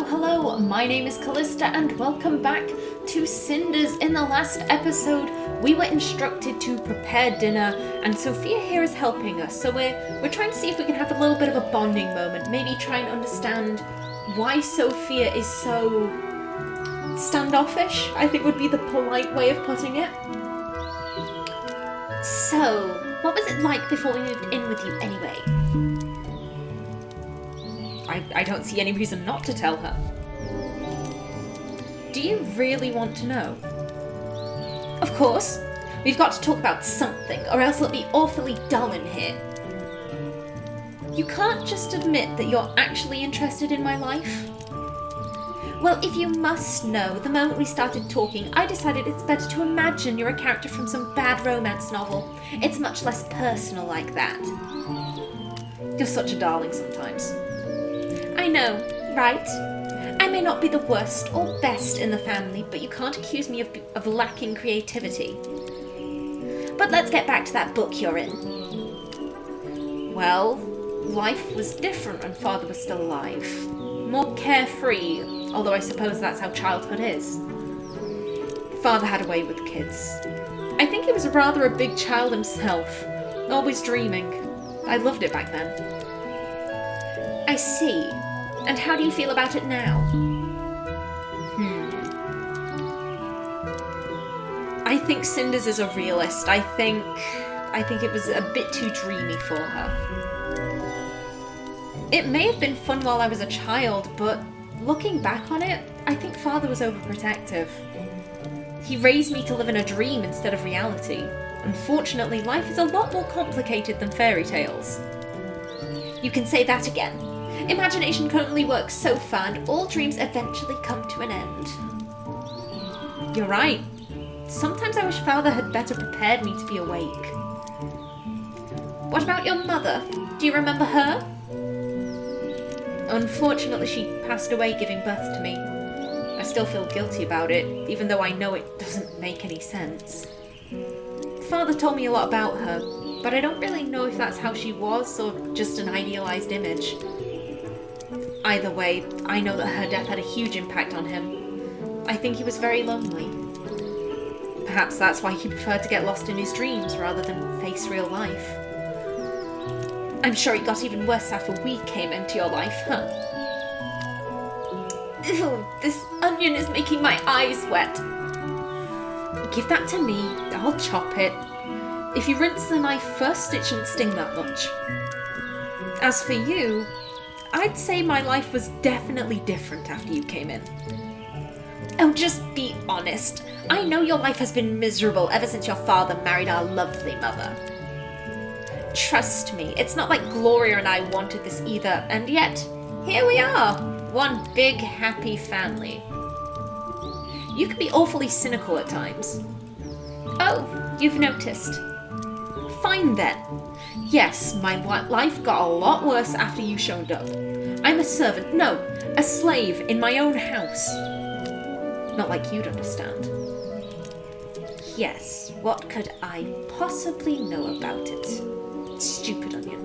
Hello, my name is Callista and welcome back to Cinders. In the last episode, we were instructed to prepare dinner and Sophia here is helping us. So we're trying to see if we can have a little bit of a bonding moment, maybe try and understand why Sophia is so standoffish, I think would be the polite way of putting it. So, what was it like before we moved in with you anyway? I don't see any reason not to tell her. Do you really want to know? Of course. We've got to talk about something, or else it'll be awfully dull in here. You can't just admit that you're actually interested in my life. Well, if you must know, the moment we started talking, I decided it's better to imagine you're a character from some bad romance novel. It's much less personal like that. You're such a darling sometimes. I know, right? I may not be the worst or best in the family, but you can't accuse me of lacking creativity. But let's get back to that book you're in. Well, life was different when Father was still alive. More carefree, although I suppose that's how childhood is. Father had a way with kids. I think he was rather a big child himself, always dreaming. I loved it back then. I see. And how do you feel about it now? I think Cinders is a realist. I think it was a bit too dreamy for her. It may have been fun while I was a child, but looking back on it, I think Father was overprotective. He raised me to live in a dream instead of reality. Unfortunately, life is a lot more complicated than fairy tales. You can say that again. Imagination can only work so far, and all dreams eventually come to an end. You're right. Sometimes I wish Father had better prepared me to be awake. What about your mother? Do you remember her? Unfortunately, she passed away giving birth to me. I still feel guilty about it, even though I know it doesn't make any sense. Father told me a lot about her, but I don't really know if that's how she was or just an idealized image. Either way, I know that her death had a huge impact on him. I think he was very lonely. Perhaps that's why he preferred to get lost in his dreams rather than face real life. I'm sure it got even worse after we came into your life, huh? Ew, this onion is making my eyes wet. Give that to me, I'll chop it. If you rinse the knife first, it shouldn't sting that much. As for you, I'd say my life was definitely different after you came in. Oh, just be honest. I know your life has been miserable ever since your father married our lovely mother. Trust me, it's not like Gloria and I wanted this either, and yet, here we are, one big happy family. You can be awfully cynical at times. Oh, you've noticed. Fine then. Yes, my life got a lot worse after you showed up. I'm a servant, no, a slave in my own house. Not like you'd understand. Yes, what could I possibly know about it? Stupid onion.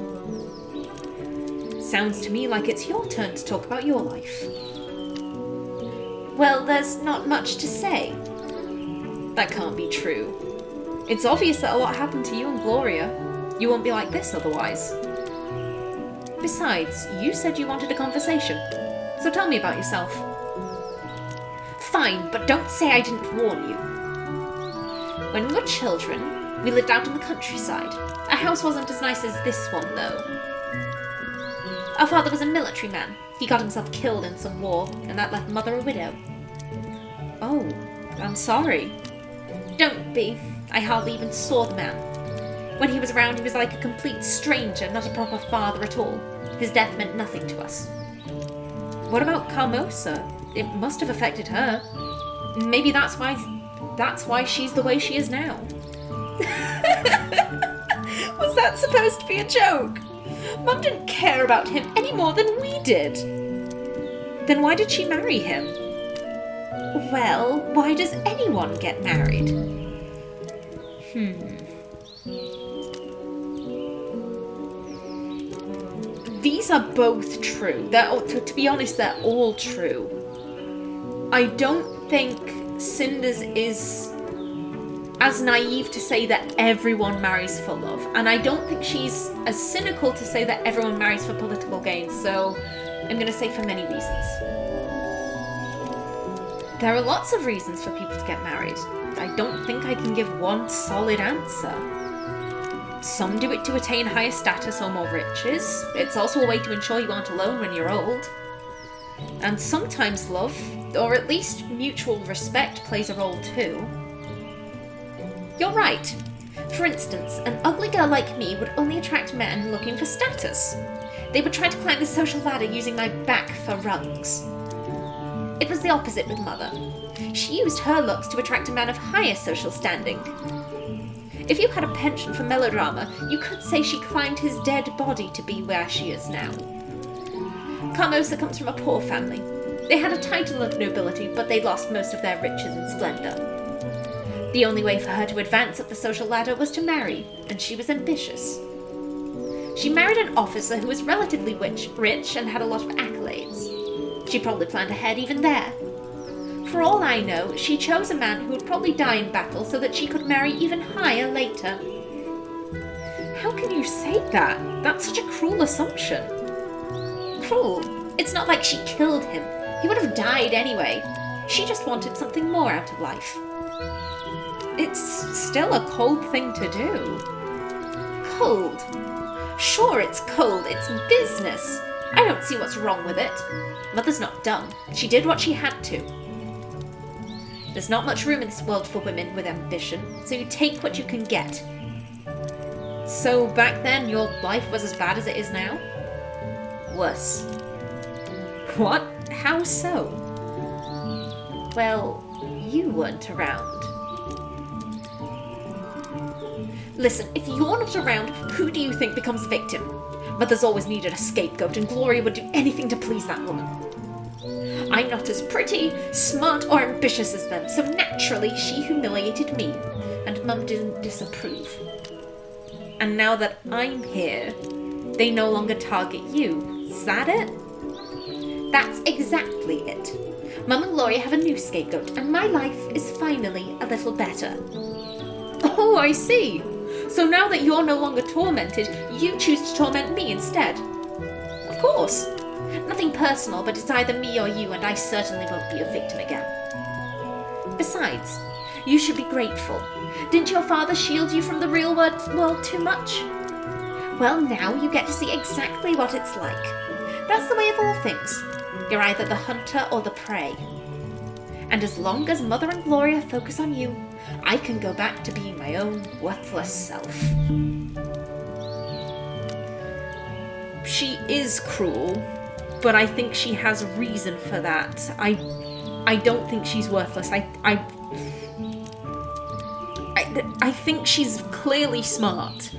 Sounds to me like it's your turn to talk about your life. Well, there's not much to say. That can't be true. It's obvious that a lot happened to you and Gloria. You won't be like this otherwise. Besides, you said you wanted a conversation. So tell me about yourself. Fine, but don't say I didn't warn you. When we were children, we lived out in the countryside. Our house wasn't as nice as this one, though. Our father was a military man. He got himself killed in some war, and that left Mother a widow. Oh, I'm sorry. Don't be. I hardly even saw the man. When he was around, he was like a complete stranger, not a proper father at all. His death meant nothing to us. What about Carmosa? It must have affected her. Maybe that's why she's the way she is now. Was that supposed to be a joke? Mum didn't care about him any more than we did. Then why did she marry him? Well, why does anyone get married? these are both true. To be honest, they're all true. I don't think Cinders is as naive to say that everyone marries for love, and I don't think she's as cynical to say that everyone marries for political gain, so I'm going to say for many reasons. There are lots of reasons for people to get married. I don't think I can give one solid answer. Some do it to attain higher status or more riches. It's also a way to ensure you aren't alone when you're old. And sometimes love, or at least mutual respect, plays a role too. You're right. For instance, an ugly girl like me would only attract men looking for status. They would try to climb the social ladder using my back for rungs. It was the opposite with Mother. She used her looks to attract a man of higher social standing. If you had a penchant for melodrama, you could say she climbed his dead body to be where she is now. Carmosa comes from a poor family. They had a title of nobility, but they lost most of their riches and splendour. The only way for her to advance up the social ladder was to marry, and she was ambitious. She married an officer who was relatively rich and had a lot of accolades. She probably planned ahead even there. For all I know, she chose a man who would probably die in battle so that she could marry even higher later. How can you say that? That's such a cruel assumption. Cruel? It's not like she killed him. He would have died anyway. She just wanted something more out of life. It's still a cold thing to do. Cold? Sure, it's cold. It's business. I don't see what's wrong with it. Mother's not dumb. She did what she had to. There's not much room in this world for women with ambition, so you take what you can get. So back then, your life was as bad as it is now? Worse. What? How so? Well, you weren't around. Listen, if you're not around, who do you think becomes the victim? Mother's always needed a scapegoat, and Gloria would do anything to please that woman. I'm not as pretty, smart, or ambitious as them, so naturally she humiliated me, and Mum didn't disapprove. And now that I'm here, they no longer target you. Is that it? That's exactly it. Mum and Gloria have a new scapegoat, and my life is finally a little better. Oh, I see. So now that you're no longer tormented, you choose to torment me instead. Of course. Nothing personal, but it's either me or you, and I certainly won't be a victim again. Besides, you should be grateful. Didn't your father shield you from the real world too much? Well, now you get to see exactly what it's like. That's the way of all things. You're either the hunter or the prey. And as long as Mother and Gloria focus on you, I can go back to being my own worthless self. She is cruel, but I think she has reason for that. I don't think she's worthless. I think she's clearly smart.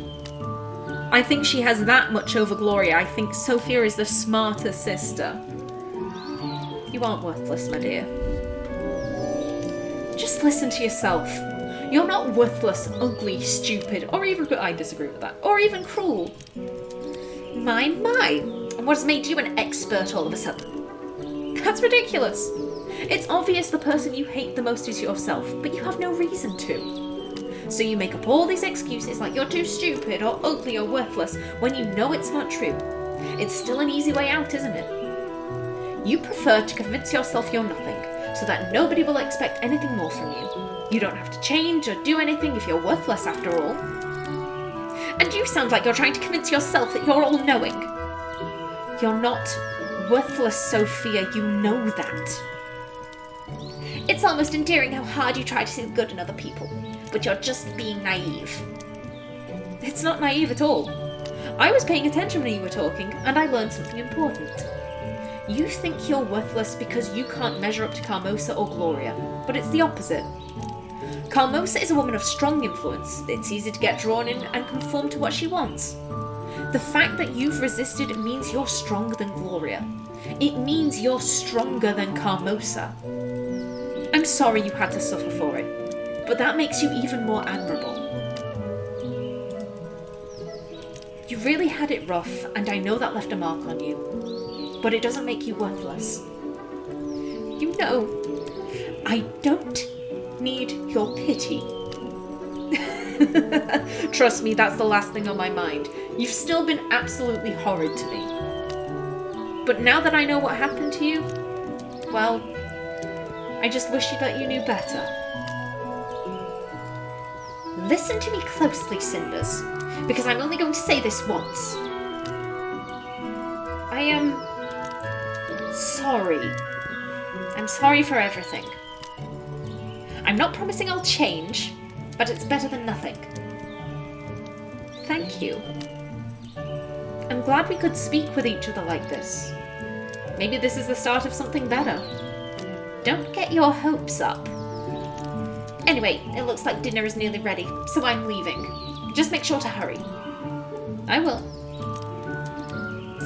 I think she has that much over Gloria. I think Sophia is the smarter sister. You aren't worthless, my dear. Just listen to yourself. You're not worthless, ugly, stupid, or even... I disagree with that. Or even cruel. My. And what has made you an expert all of a sudden? That's ridiculous. It's obvious the person you hate the most is yourself, but you have no reason to. So you make up all these excuses like you're too stupid or ugly or worthless when you know it's not true. It's still an easy way out, isn't it? You prefer to convince yourself you're nothing, so that nobody will expect anything more from you. You don't have to change or do anything if you're worthless after all. And you sound like you're trying to convince yourself that you're all-knowing. You're not worthless, Sophia, you know that. It's almost endearing how hard you try to see the good in other people, but you're just being naive. It's not naive at all. I was paying attention when you were talking, and I learned something important. You think you're worthless because you can't measure up to Carmosa or Gloria, but it's the opposite. Carmosa is a woman of strong influence. It's easy to get drawn in and conform to what she wants. The fact that you've resisted means you're stronger than Gloria. It means you're stronger than Carmosa. I'm sorry you had to suffer for it, but that makes you even more admirable. You really had it rough, and I know that left a mark on you. But it doesn't make you worthless. You know, I don't need your pity. Trust me, that's the last thing on my mind. You've still been absolutely horrid to me. But now that I know what happened to you, well, I just wish that you knew better. Listen to me closely, Cinders, because I'm only going to say this once. I am sorry. I'm sorry for everything. I'm not promising I'll change, but it's better than nothing. Thank you. I'm glad we could speak with each other like this. Maybe this is the start of something better. Don't get your hopes up. Anyway, it looks like dinner is nearly ready, so I'm leaving. Just make sure to hurry. I will.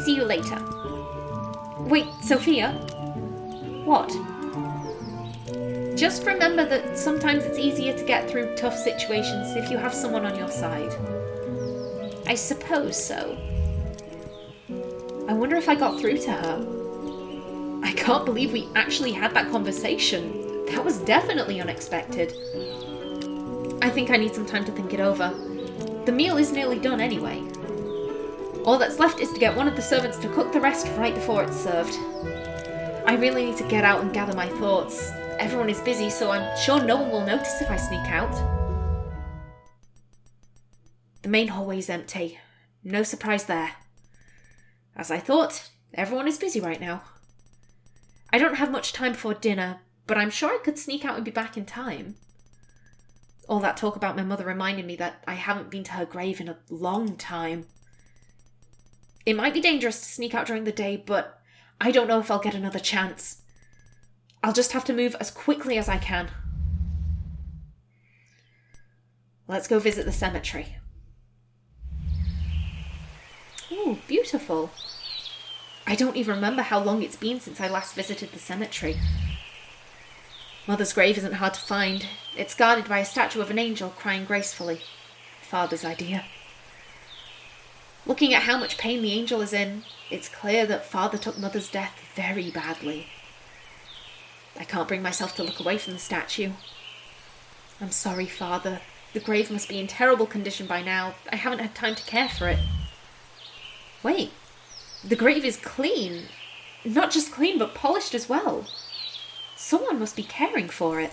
See you later. Wait, Sophia? What? Just remember that sometimes it's easier to get through tough situations if you have someone on your side. I suppose so. I wonder if I got through to her. I can't believe we actually had that conversation. That was definitely unexpected. I think I need some time to think it over. The meal is nearly done anyway. All that's left is to get one of the servants to cook the rest right before it's served. I really need to get out and gather my thoughts. Everyone is busy, so I'm sure no one will notice if I sneak out. The main hallway's empty. No surprise there. As I thought, everyone is busy right now. I don't have much time before dinner, but I'm sure I could sneak out and be back in time. All that talk about my mother reminded me that I haven't been to her grave in a long time. It might be dangerous to sneak out during the day, but I don't know if I'll get another chance. I'll just have to move as quickly as I can. Let's go visit the cemetery. Ooh, beautiful. I don't even remember how long it's been since I last visited the cemetery. Mother's grave isn't hard to find. It's guarded by a statue of an angel crying gracefully. Father's idea. Looking at how much pain the angel is in, it's clear that Father took Mother's death very badly. I can't bring myself to look away from the statue. I'm sorry, Father. The grave must be in terrible condition by now. I haven't had time to care for it. Wait, the grave is clean. Not just clean, but polished as well. Someone must be caring for it.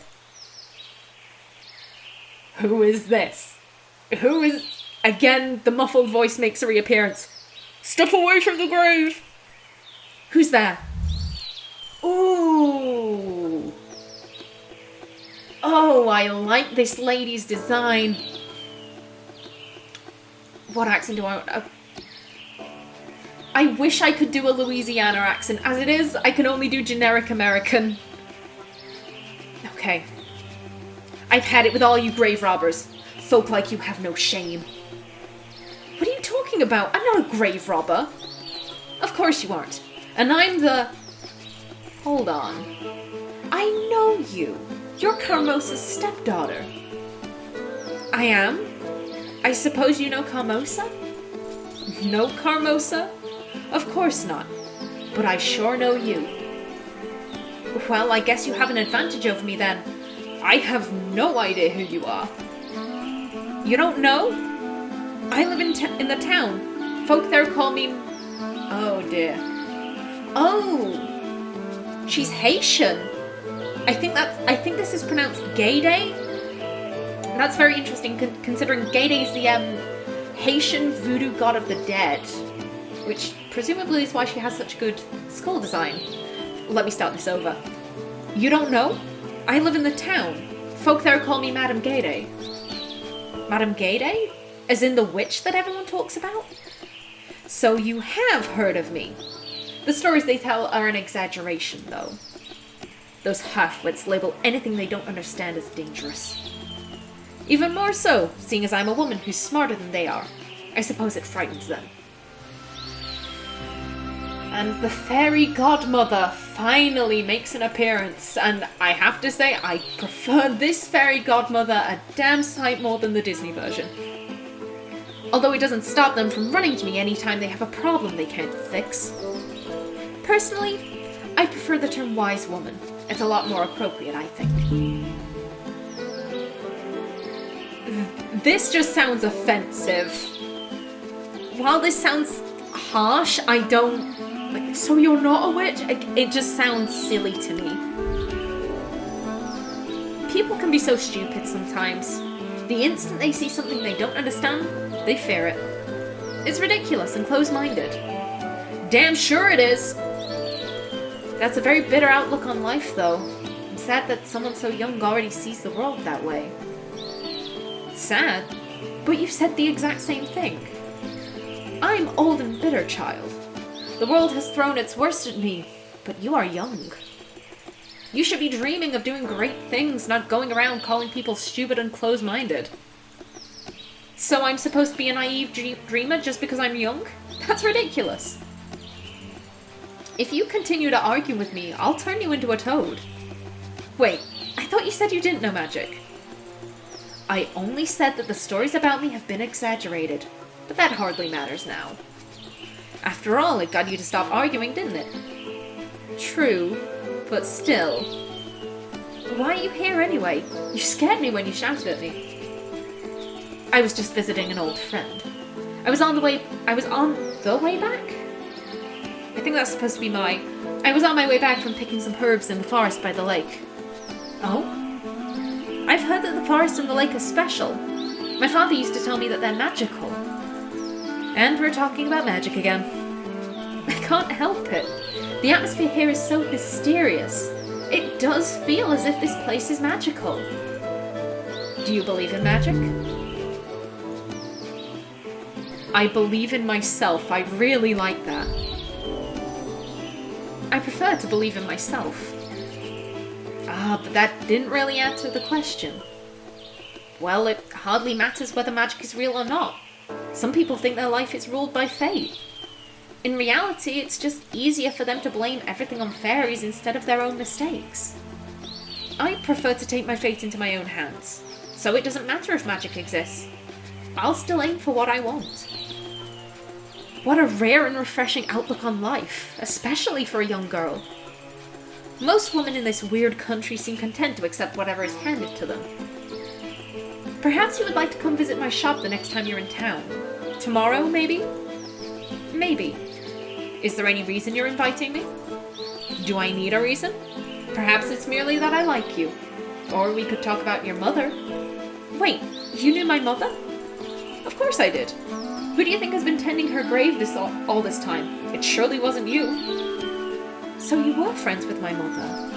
Who is this? Who is... Again, the muffled voice makes a reappearance. Step away from the grave! Who's there? Ooh. Oh, I like this lady's design. What accent do I want? I wish I could do a Louisiana accent. As it is, I can only do generic American. Okay. I've had it with all you grave robbers. Folk like you have no shame. What are you talking about? I'm not a grave robber. Of course you aren't. And I'm the... Hold on. I know you. You're Carmosa's stepdaughter. I am? I suppose you know Carmosa? No Carmosa? Of course not. But I sure know you. Well, I guess you have an advantage over me then. I have no idea who you are. You don't know? I live in the town. Folk there call me... Oh dear. Oh! She's Haitian. I think this is pronounced Gayday. That's very interesting, considering Gayday is the Haitian voodoo god of the dead, which presumably is why she has such good skull design. Let me start this over. You don't know? I live in the town. Folk there call me Madame Gayday. Madame Gayday? As in the witch that everyone talks about? So you have heard of me. The stories they tell are an exaggeration, though. Those half-wits label anything they don't understand as dangerous. Even more so, seeing as I'm a woman who's smarter than they are. I suppose it frightens them. And the fairy godmother finally makes an appearance, and I have to say, I prefer this fairy godmother a damn sight more than the Disney version. although it doesn't stop them from running to me anytime they have a problem they can't fix. Personally, I prefer the term wise woman. It's a lot more appropriate, I think. This just sounds offensive. While this sounds harsh, I don't... Like, so you're not a witch? It just sounds silly to me. People can be so stupid sometimes. The instant they see something they don't understand, they fear it. It's ridiculous and close-minded. Damn sure it is! That's a very bitter outlook on life, though. I'm sad that someone so young already sees the world that way. It's sad, but you said the exact same thing. I'm old and bitter, child. The world has thrown its worst at me, but you are young. You should be dreaming of doing great things, not going around calling people stupid and close-minded. So I'm supposed to be a naive dreamer just because I'm young? That's ridiculous. If you continue to argue with me, I'll turn you into a toad. Wait, I thought you said you didn't know magic. I only said that the stories about me have been exaggerated, but that hardly matters now. After all, it got you to stop arguing, didn't it? True, but still. Why are you here anyway? You scared me when you shouted at me. I was just visiting an old friend. I was on the way back? I think that's supposed to be I was on my way back from picking some herbs in the forest by the lake. Oh? I've heard that the forest and the lake are special. My father used to tell me that they're magical. And we're talking about magic again. I can't help it. The atmosphere here is so mysterious. It does feel as if this place is magical. Do you believe in magic? I believe in myself. I really like that. I prefer to believe in myself. But that didn't really answer the question. Well, it hardly matters whether magic is real or not. Some people think their life is ruled by fate. In reality, it's just easier for them to blame everything on fairies instead of their own mistakes. I prefer to take my fate into my own hands, so it doesn't matter if magic exists. I'll still aim for what I want. What a rare and refreshing outlook on life, especially for a young girl. Most women in this weird country seem content to accept whatever is handed to them. Perhaps you would like to come visit my shop the next time you're in town. Tomorrow, maybe? Maybe. Is there any reason you're inviting me? Do I need a reason? Perhaps it's merely that I like you. Or we could talk about your mother. Wait, you knew my mother? Of course I did. Who do you think has been tending her grave all this time? It surely wasn't you. So you were friends with my mother.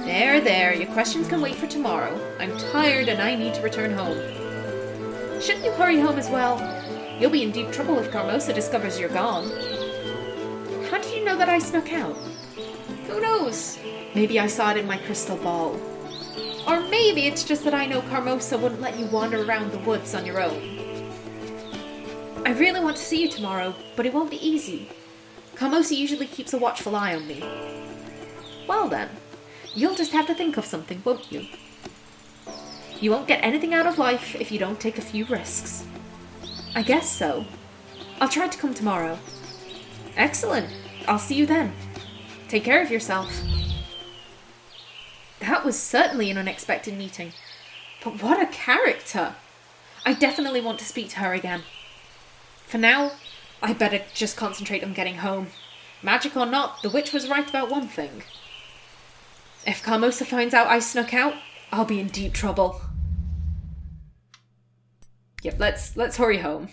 There, your questions can wait for tomorrow. I'm tired and I need to return home. Shouldn't you hurry home as well? You'll be in deep trouble if Carmosa discovers you're gone. How did you know that I snuck out? Who knows? Maybe I saw it in my crystal ball. Or maybe it's just that I know Carmosa wouldn't let you wander around the woods on your own. I really want to see you tomorrow, but it won't be easy. Carmosa usually keeps a watchful eye on me. Well then, you'll just have to think of something, won't you? You won't get anything out of life if you don't take a few risks. I guess so. I'll try to come tomorrow. Excellent. I'll see you then. Take care of yourself. That was certainly an unexpected meeting. But what a character! I definitely want to speak to her again. For now, I better just concentrate on getting home. Magic or not, the witch was right about one thing. If Carmosa finds out I snuck out, I'll be in deep trouble. Yep, let's hurry home.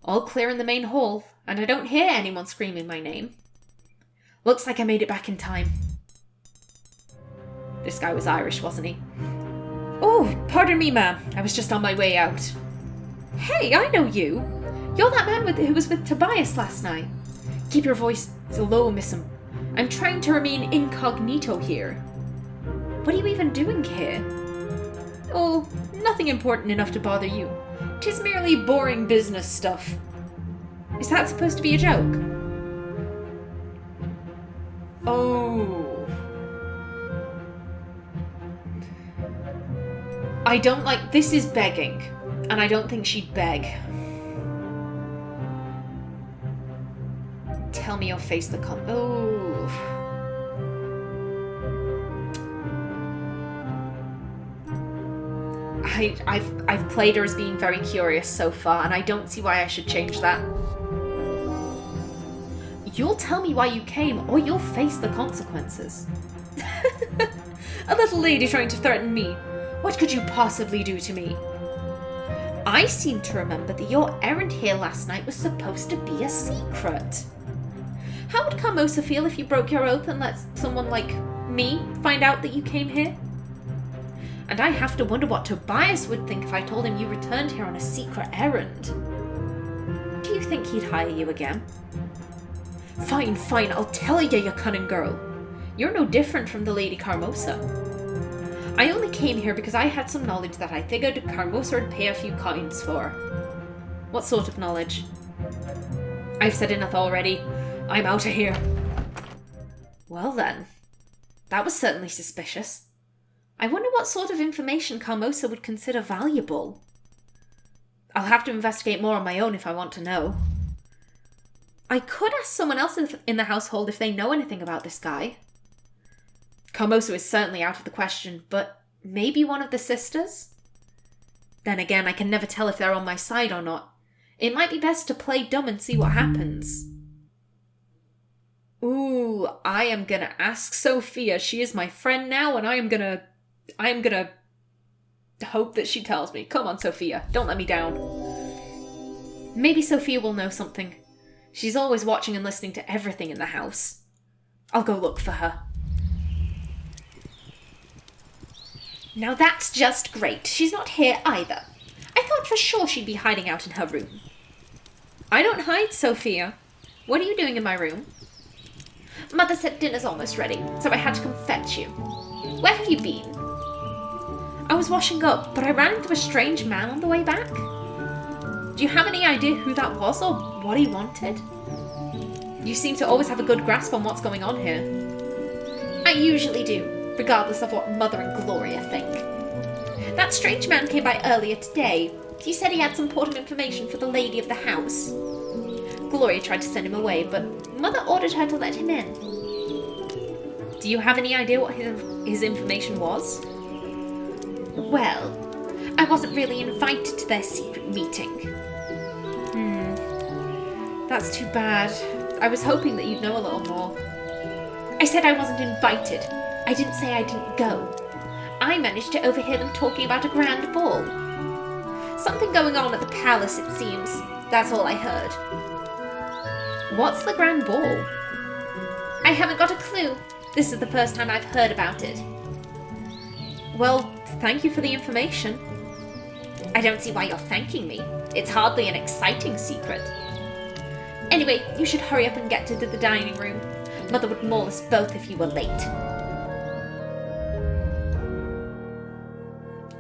All clear in the main hall, and I don't hear anyone screaming my name. Looks like I made it back in time. This guy was Irish, wasn't he? Oh, pardon me, ma'am. I was just on my way out. Hey, I know you. You're that man who was with Tobias last night. Keep your voice low, miss'm. I'm trying to remain incognito here. What are you even doing here? Oh, nothing important enough to bother you. 'Tis merely boring business stuff. Is that supposed to be a joke? Oh. I don't like... This is begging. And I don't think she'd beg. Tell me you'll face the Oh. I've played her as being very curious so far, and I don't see why I should change that. You'll tell me why you came, or you'll face the consequences. A little lady trying to threaten me. What could you possibly do to me? I seem to remember that your errand here last night was supposed to be a secret. How would Carmosa feel if you broke your oath and let someone like me find out that you came here? And I have to wonder what Tobias would think if I told him you returned here on a secret errand. Do you think he'd hire you again? Fine, I'll tell you, you cunning girl. You're no different from the Lady Carmosa. I only came here because I had some knowledge that I figured Carmosa would pay a few coins for. What sort of knowledge? I've said enough already. I'm out of here. Well then, that was certainly suspicious. I wonder what sort of information Carmosa would consider valuable. I'll have to investigate more on my own if I want to know. I could ask someone else in the household if they know anything about this guy. Carmosa is certainly out of the question, but maybe one of the sisters? Then again, I can never tell if they're on my side or not. It might be best to play dumb and see what happens. Ooh, I am gonna ask Sophia. She is my friend now, and I am gonna hope that she tells me. Come on, Sophia, don't let me down. Maybe Sophia will know something. She's always watching and listening to everything in the house. I'll go look for her. Now that's just great. She's not here either. I thought for sure she'd be hiding out in her room. I don't hide, Sophia. What are you doing in my room? Mother said dinner's almost ready, so I had to come fetch you. Where have you been? I was washing up, but I ran into a strange man on the way back. Do you have any idea who that was or what he wanted? You seem to always have a good grasp on what's going on here. I usually do, regardless of what Mother and Gloria think. That strange man came by earlier today. He said he had some important information for the lady of the house. Gloria tried to send him away, but Mother ordered her to let him in. Do you have any idea what his information was? Well, I wasn't really invited to their secret meeting. That's too bad. I was hoping that you'd know a little more. I said I wasn't invited. I didn't say I didn't go. I managed to overhear them talking about a grand ball. Something going on at the palace, it seems. That's all I heard. What's the grand ball? I haven't got a clue. This is the first time I've heard about it. Well, thank you for the information. I don't see why you're thanking me. It's hardly an exciting secret. Anyway, you should hurry up and get to the dining room. Mother would maul us both if you were late.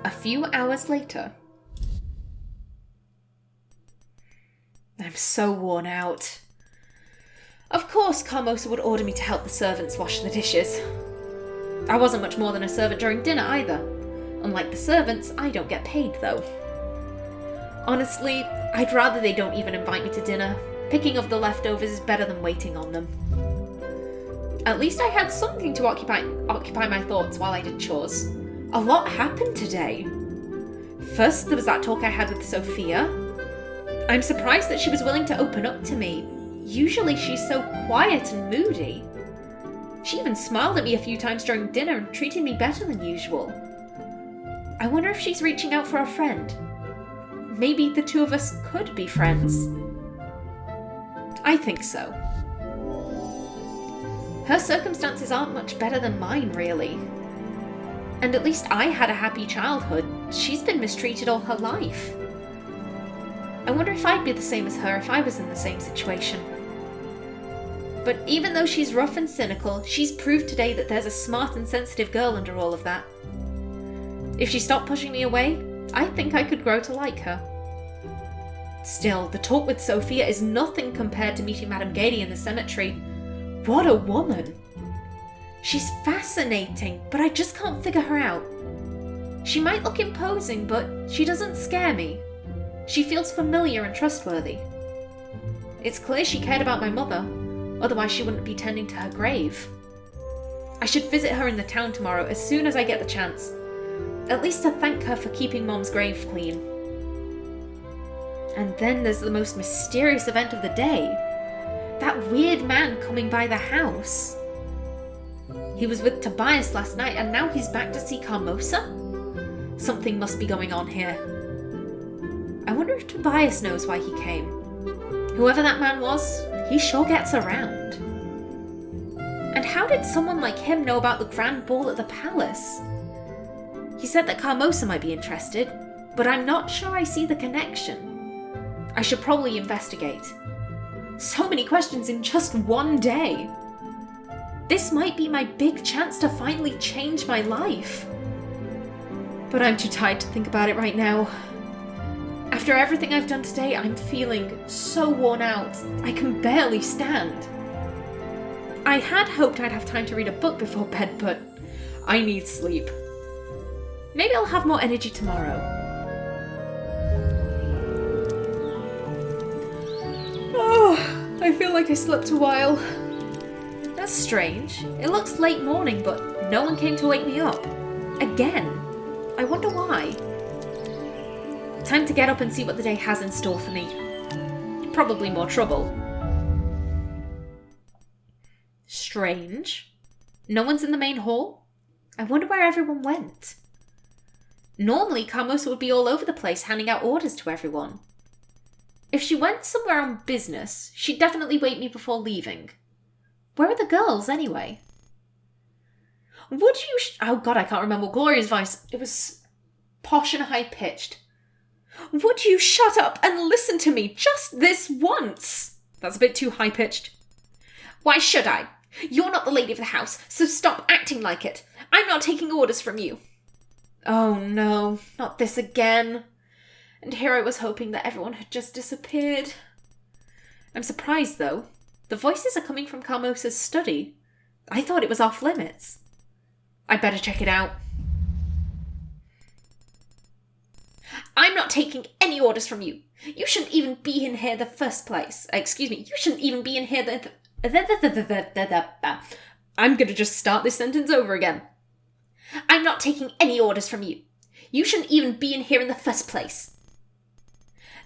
A few hours later. I'm so worn out. Of course, Carmosa would order me to help the servants wash the dishes. I wasn't much more than a servant during dinner either. Unlike the servants, I don't get paid though. Honestly, I'd rather they don't even invite me to dinner. Picking of the leftovers is better than waiting on them. At least I had something to occupy my thoughts while I did chores. A lot happened today. First, there was that talk I had with Sophia. I'm surprised that she was willing to open up to me. Usually she's so quiet and moody. She even smiled at me a few times during dinner and treated me better than usual. I wonder if she's reaching out for a friend. Maybe the two of us could be friends. I think so. Her circumstances aren't much better than mine, really. And at least I had a happy childhood. She's been mistreated all her life. I wonder if I'd be the same as her if I was in the same situation. But even though she's rough and cynical, she's proved today that there's a smart and sensitive girl under all of that. If she stopped pushing me away, I think I could grow to like her. Still, the talk with Sophia is nothing compared to meeting Madame Gady in the cemetery. What a woman! She's fascinating, but I just can't figure her out. She might look imposing, but she doesn't scare me. She feels familiar and trustworthy. It's clear she cared about my mother, otherwise she wouldn't be tending to her grave. I should visit her in the town tomorrow as soon as I get the chance, at least to thank her for keeping Mom's grave clean. And then there's the most mysterious event of the day. That weird man coming by the house. He was with Tobias last night and now he's back to see Carmosa? Something must be going on here. I wonder if Tobias knows why he came. Whoever that man was, he sure gets around. And how did someone like him know about the grand ball at the palace? He said that Carmosa might be interested, but I'm not sure I see the connection. I should probably investigate. So many questions in just one day. This might be my big chance to finally change my life. But I'm too tired to think about it right now. After everything I've done today, I'm feeling so worn out, I can barely stand. I had hoped I'd have time to read a book before bed, but I need sleep. Maybe I'll have more energy tomorrow. Oh, I feel like I slept a while. That's strange. It looks late morning, but no one came to wake me up. Again. I wonder why. Time to get up and see what the day has in store for me. Probably more trouble. Strange. No one's in the main hall? I wonder where everyone went. Normally, Carmosa would be all over the place handing out orders to everyone. If she went somewhere on business, she'd definitely wake me before leaving. Where are the girls, anyway? Would you... oh god, I can't remember Gloria's voice. It was posh and high-pitched. Would you shut up and listen to me just this once? That's a bit too high-pitched. Why should I? You're not the lady of the house, so stop acting like it. I'm not taking orders from you. Oh no, not this again. And here I was hoping that everyone had just disappeared. I'm surprised, though. The voices are coming from Carmosa's study. I thought it was off limits. I'd better check it out. I'm not taking any orders from you. You shouldn't even be in here in the first place. Excuse me, you shouldn't even be in here I'm gonna just start this sentence over again. I'm not taking any orders from you. You shouldn't even be in here in the first place.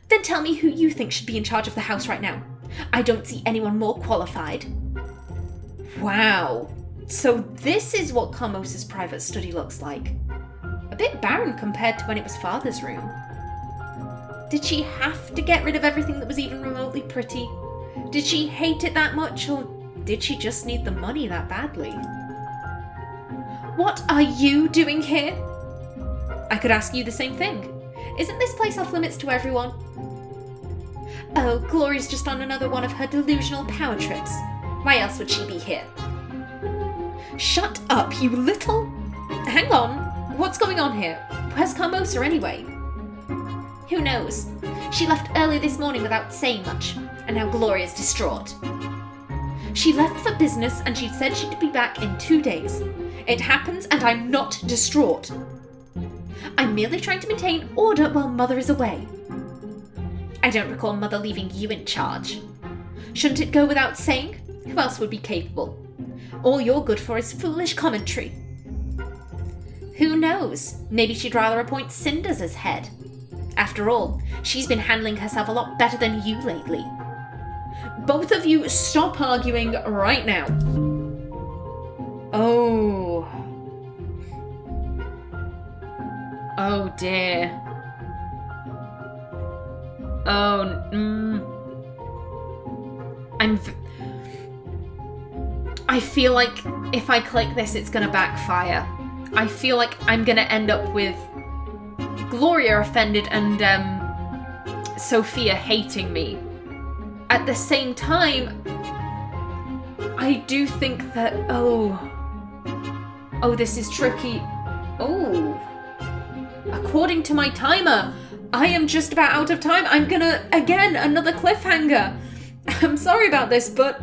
Then tell me who you think should be in charge of the house right now. I don't see anyone more qualified. Wow. So this is what Carmosa's private study looks like. A bit barren compared to when it was Father's room. Did she have to get rid of everything that was even remotely pretty? Did she hate it that much, or did she just need the money that badly? What are you doing here? I could ask you the same thing. Isn't this place off limits to everyone? Oh, Gloria's just on another one of her delusional power trips. Why else would she be here? Shut up, you little... Hang on. What's going on here? Where's Carmosa anyway? Who knows? She left early this morning without saying much, and now Gloria's distraught. She left for business and she said she'd be back in 2 days. It happens and I'm not distraught. I'm merely trying to maintain order while Mother is away. I don't recall Mother leaving you in charge. Shouldn't it go without saying? Who else would be capable? All you're good for is foolish commentary. Who knows? Maybe she'd rather appoint Cinders as head. After all, she's been handling herself a lot better than you lately. Both of you stop arguing right now. Oh. Oh dear. Oh, I feel like if I click this, it's gonna backfire. I feel like I'm gonna end up with Gloria offended and Sophia hating me. At the same time, I do think that, oh, this is tricky. Oh, according to my timer, I am just about out of time. I'm gonna, again, another cliffhanger. I'm sorry about this, but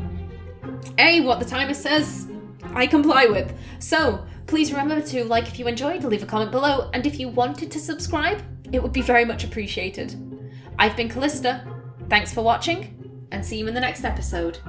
hey, what the timer says, I comply with. So, Please remember to like if you enjoyed, leave a comment below, and if you wanted to subscribe, it would be very much appreciated. I've been Callista, thanks for watching, and see you in the next episode.